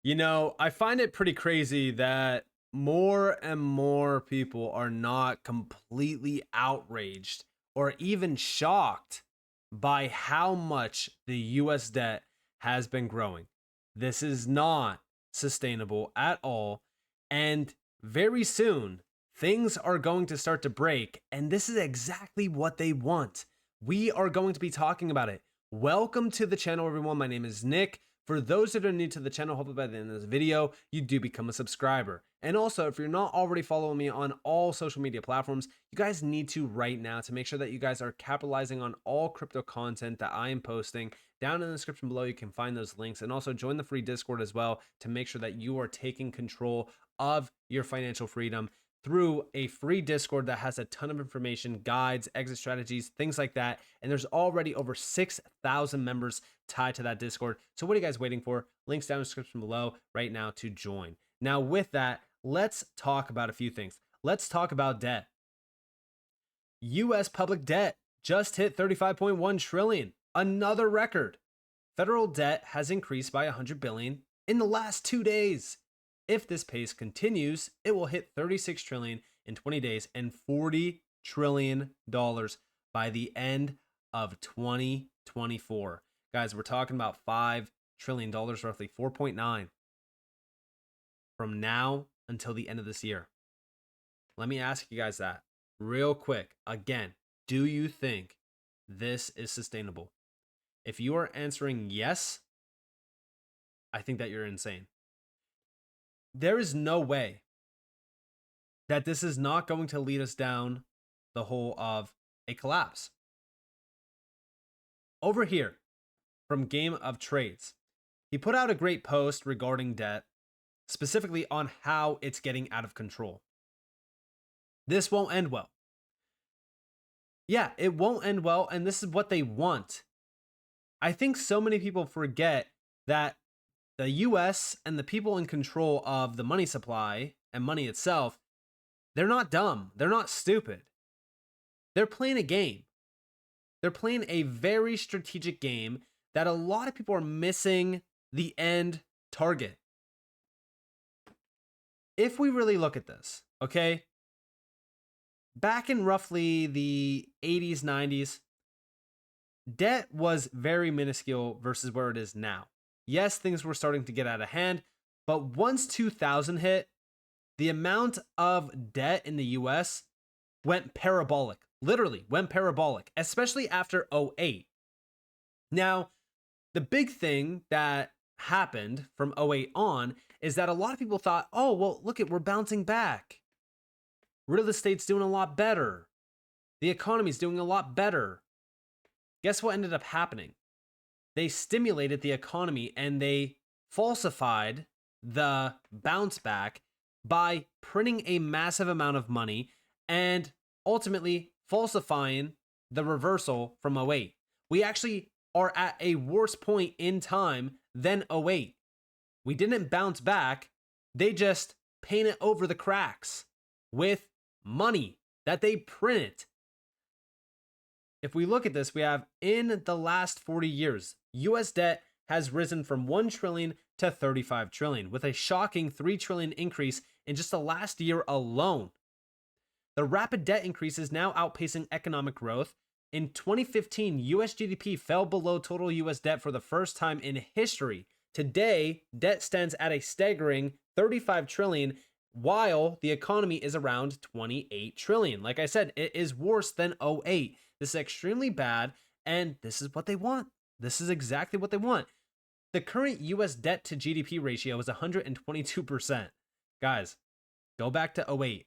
I find it pretty crazy that more and more people are not completely outraged or even shocked by how much the US debt has been growing. This is not sustainable at all. And very soon, things are going to start to break. And this is exactly what they want. We are going to be talking about it. Welcome to the channel, everyone. My name is Nick. For those that are new to the channel, hopefully by the end of this video, you do become a subscriber. And also, if you're not already following me on all social media platforms, you guys need to right now to make sure that you guys are capitalizing on all crypto content that I am posting. Down in the description below, you can find those links, and also join the free Discord as well to make sure that you are taking control of your financial freedom through a free Discord that has a ton of information, guides, exit strategies, things like that. And there's already over 6,000 members tied to that Discord. So what are you guys waiting for? Links down in the description below right now to join. Now with that, let's talk about a few things. Let's talk about debt. US public debt just hit 35.1 trillion, another record. Federal debt has increased by 100 billion in the last 2 days. If this pace continues, it will hit 36 trillion in 20 days and $40 trillion by the end of 2024. Guys, we're talking about $5 trillion, roughly 4.9 from now until the end of this year. Let me ask you guys that real quick. Again, do you think this is sustainable? If you are answering yes, I think that you're insane. There is no way that this is not going to lead us down the hole of a collapse. Over here from Game of Trades, he put out a great post regarding debt, specifically on how it's getting out of control. This won't end well. Yeah, it won't end well, and this is what they want. I think so many people forget that the US and the people in control of the money supply and money itself, they're not dumb. They're not stupid. They're playing a game. They're playing a very strategic game that a lot of people are missing the end target. If we really look at this, okay, back in roughly the 80s, 90s, debt was very minuscule versus where it is now. Yes, things were starting to get out of hand, but once 2000 hit, the amount of debt in the US went parabolic, literally went parabolic, especially after 08. Now, the big thing that happened from 08 on is that a lot of people thought, oh, well, look we're bouncing back. Real estate's doing a lot better. The economy's doing a lot better. Guess what ended up happening? They stimulated the economy and they falsified the bounce back by printing a massive amount of money and ultimately falsifying the reversal from 08. We actually are at a worse point in time than 08. We didn't bounce back. They just painted over the cracks with money that they printed. If we look at this, we have in the last 40 years, US debt has risen from 1 trillion to 35 trillion, with a shocking 3 trillion increase in just the last year alone. The rapid debt increase is now outpacing economic growth. In 2015, US GDP fell below total US debt for the first time in history. Today, debt stands at a staggering 35 trillion, while the economy is around 28 trillion. Like I said, it is worse than 08. This is extremely bad, and this is what they want. This is exactly what they want. The current US debt to GDP ratio is 122%. Guys, go back to 08.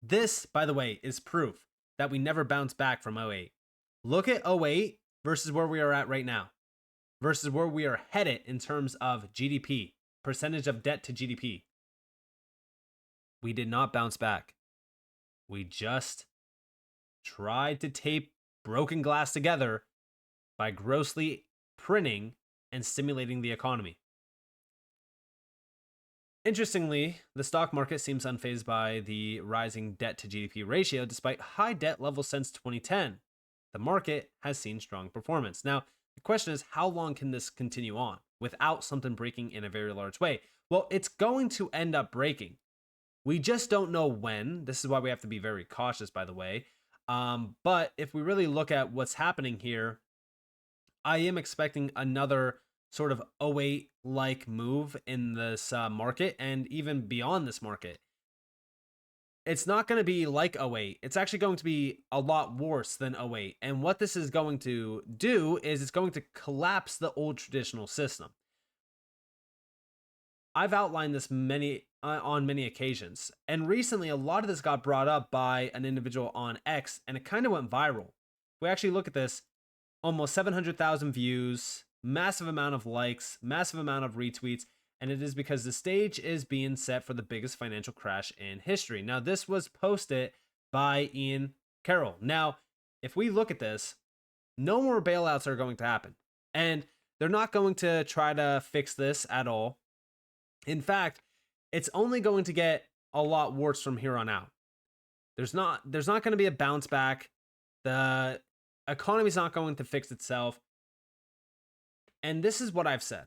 This, by the way, is proof that we never bounced back from 08. Look at 08 versus where we are at right now, versus where we are headed in terms of GDP, percentage of debt to GDP. We did not bounce back. We just tried to tape broken glass together by grossly printing and stimulating the economy. Interestingly, the stock market seems unfazed by the rising debt to GDP ratio despite high debt levels since 2010. The market has seen strong performance. Now, the question is, how long can this continue on? without something breaking in a very large way? Well, it's going to end up breaking. We just don't know when. This is why we have to be very cautious, by the way. But if we really look at what's happening here, I am expecting another sort of 08 like move in this market and even beyond this market. It's not going to be like 08. It's actually going to be a lot worse than 08. And what this is going to do is it's going to collapse the old traditional system. I've outlined this on many occasions. And recently, a lot of this got brought up by an individual on X, and it kind of went viral. If we actually look at this, almost 700,000 views, massive amount of likes, massive amount of retweets, and it is because the stage is being set for the biggest financial crash in history. Now, this was posted by Ian Carroll. Now, if we look at this, no more bailouts are going to happen. And they're not going to try to fix this at all. In fact, it's only going to get a lot worse from here on out. There's not going to be a bounce back. The economy's not going to fix itself. And this is what I've said.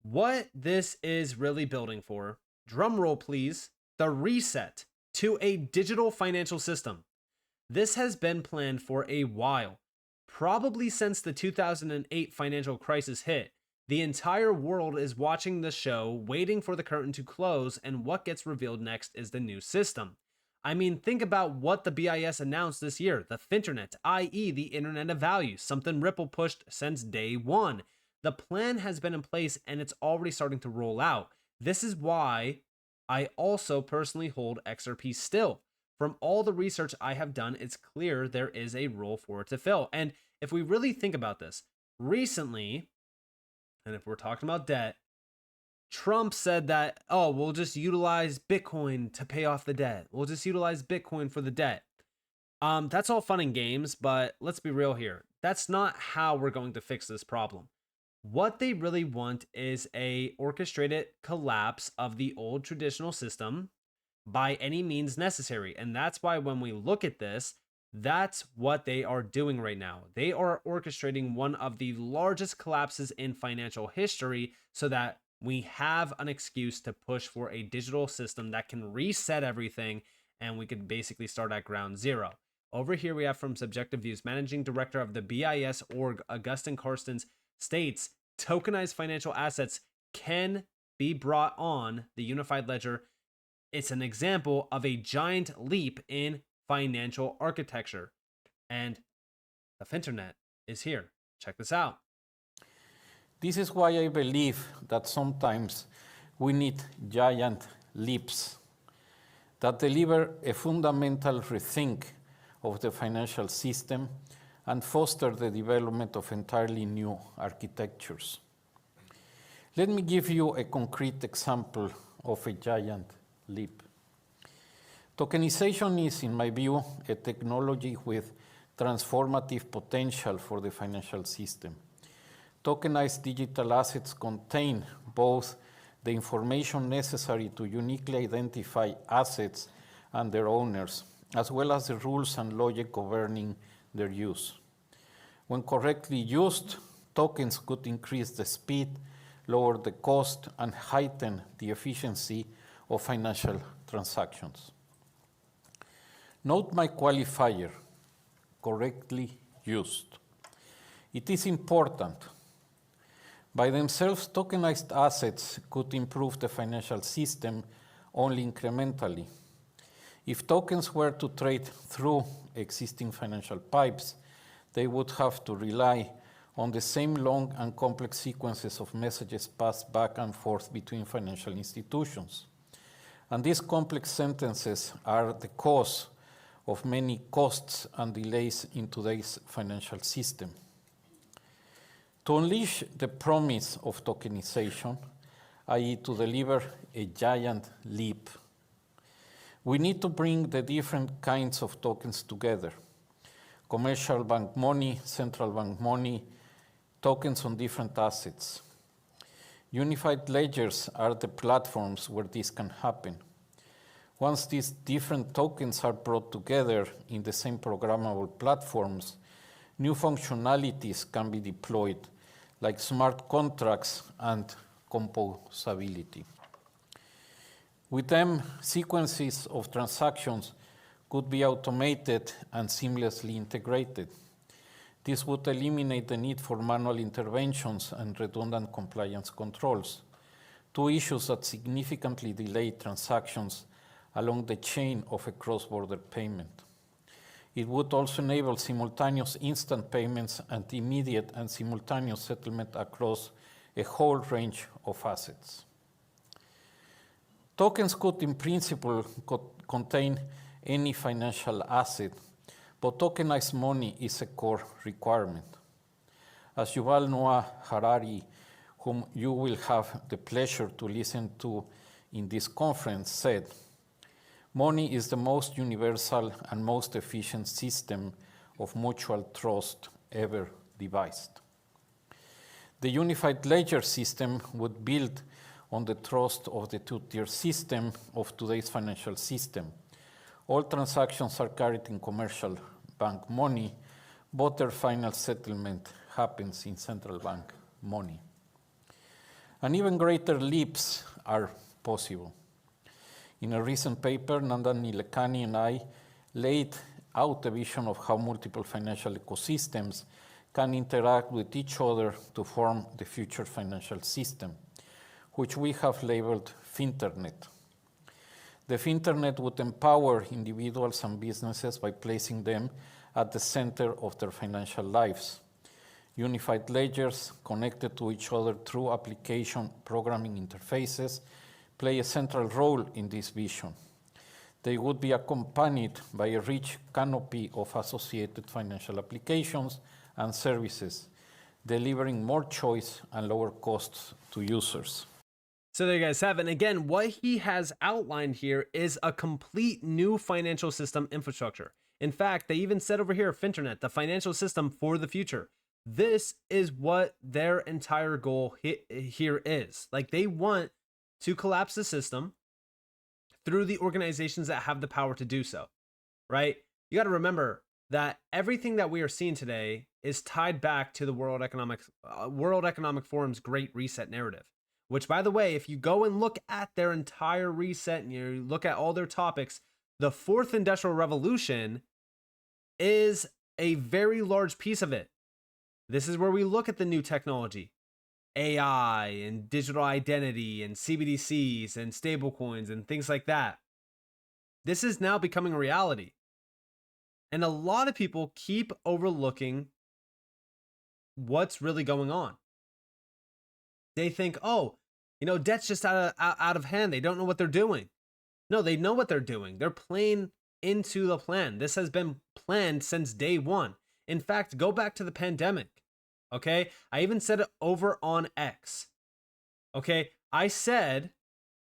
What this is really building for, drum roll please, the reset to a digital financial system. This has been planned for a while, probably since the 2008 financial crisis hit. The entire world is watching the show, waiting for the curtain to close, and what gets revealed next is the new system. I mean, think about what the BIS announced this year, the Finternet, i.e. the Internet of Value, something Ripple pushed since day one. The plan has been in place and it's already starting to roll out. This is why I also personally hold XRP still. From all the research I have done, it's clear there is a role for it to fill. And if we really think about this, recently, and if we're talking about debt, Trump said that, oh, we'll just utilize Bitcoin to pay off the debt. We'll just utilize Bitcoin for the debt. That's all fun and games, but let's be real here. That's not how we're going to fix this problem. What they really want is a orchestrated collapse of the old traditional system by any means necessary. And that's why when we look at this, that's what they are doing right now. They are orchestrating one of the largest collapses in financial history so that we have an excuse to push for a digital system that can reset everything and we could basically start at ground zero. Over here we have from Subjective Views, Managing Director of the BIS org, Augustin Carstens, states tokenized financial assets can be brought on the unified ledger. It's an example of a giant leap in financial architecture. And the Finternet is here. Check this out. This is why I believe that sometimes we need giant leaps that deliver a fundamental rethink of the financial system and foster the development of entirely new architectures. Let me give you a concrete example of a giant leap. Tokenization is, in my view, a technology with transformative potential for the financial system. Tokenized digital assets contain both the information necessary to uniquely identify assets and their owners, as well as the rules and logic governing their use. When correctly used, tokens could increase the speed, lower the cost, and heighten the efficiency of financial transactions. Note my qualifier, correctly used. It is important. By themselves, tokenized assets could improve the financial system only incrementally. If tokens were to trade through existing financial pipes, they would have to rely on the same long and complex sequences of messages passed back and forth between financial institutions. And these complex sentences are the cause of many costs and delays in today's financial system. To unleash the promise of tokenization, i.e. to deliver a giant leap, we need to bring the different kinds of tokens together. Commercial bank money, central bank money, tokens on different assets. Unified ledgers are the platforms where this can happen. Once these different tokens are brought together in the same programmable platforms, new functionalities can be deployed, like smart contracts and composability. With them, sequences of transactions could be automated and seamlessly integrated. This would eliminate the need for manual interventions and redundant compliance controls, two issues that significantly delay transactions along the chain of a cross-border payment. It would also enable simultaneous instant payments and immediate and simultaneous settlement across a whole range of assets. Tokens could, in principle, contain any financial asset, but tokenized money is a core requirement. As Yuval Noah Harari, whom you will have the pleasure to listen to in this conference, said, "Money is the most universal and most efficient system of mutual trust ever devised." The unified ledger system would build on the trust of the two-tier system of today's financial system. All transactions are carried in commercial bank money, but their final settlement happens in central bank money. And even greater leaps are possible. In a recent paper, Nandan Nilekani and I laid out a vision of how multiple financial ecosystems can interact with each other to form the future financial system, which we have labeled Finternet. The Finternet would empower individuals and businesses by placing them at the center of their financial lives. Unified ledgers connected to each other through application programming interfaces play a central role in this vision. They would be accompanied by a rich canopy of associated financial applications and services, delivering more choice and lower costs to users. So there you guys have it. And again, what he has outlined here is a complete new financial system infrastructure. In fact, they even said over here, Finternet, the financial system for the future. This is what their entire goal here is. Like, they want to collapse the system through the organizations that have the power to do so, right? You got to remember that everything that we are seeing today is tied back to the World Economic Forum's Great Reset narrative, which, by the way, if you go and look at their entire reset and you look at all their topics, the fourth industrial revolution is a very large piece of it. This is where we look at the new technology, AI and digital identity and CBDCs and stablecoins and things like that. This is now becoming a reality. And a lot of people keep overlooking what's really going on. They think, oh, debt's just out of hand. They don't know what they're doing. No, they know what they're doing. They're playing into the plan. This has been planned since day one. In fact, go back to the pandemic. Okay, I even said it over on X. Okay, I said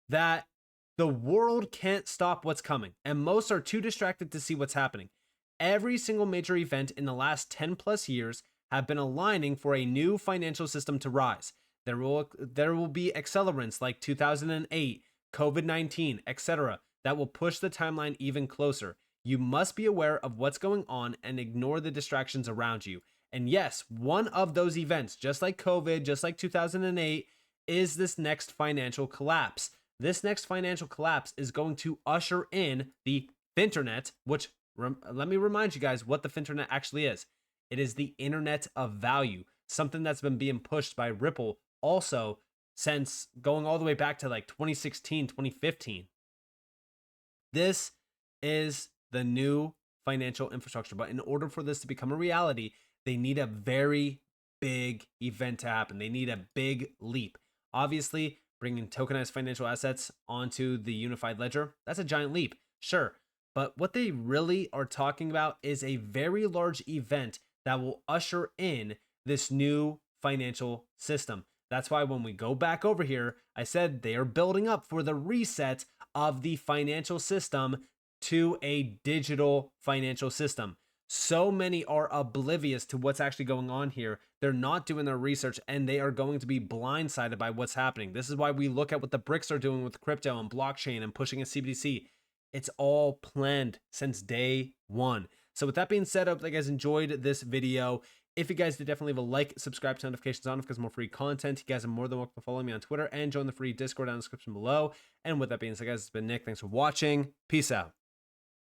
that the world can't stop what's coming, and most are too distracted to see what's happening. Every single major event in the last 10 plus years have been aligning for a new financial system to rise. There will be accelerants like 2008, COVID-19, etc. that will push the timeline even closer. You must be aware of what's going on and ignore the distractions around you. And yes, one of those events, just like COVID, just like 2008, is this next financial collapse. This next financial collapse is going to usher in the Finternet, which, let me remind you guys what the Finternet actually is. It is the internet of value, something that's been being pushed by Ripple also since going all the way back to like 2016, 2015. This is the new financial infrastructure. But in order for this to become a reality, they need a very big event to happen. They need a big leap. Obviously, bringing tokenized financial assets onto the unified ledger, that's a giant leap, sure. But what they really are talking about is a very large event that will usher in this new financial system. That's why when we go back over here, I said they are building up for the reset of the financial system to a digital financial system. So many are oblivious to what's actually going on here. They're not doing their research and they are going to be blindsided by what's happening. This is why we look at what the BRICS are doing with crypto and blockchain and pushing a CBDC. It's all planned since day one. So with that being said, I hope you guys enjoyed this video. If you guys did, definitely leave a like, subscribe, to notifications on because more free content. You guys are more than welcome to follow me on Twitter and join the free Discord down in the description below. And with that being said, guys, it's been Nick. Thanks for watching. Peace out.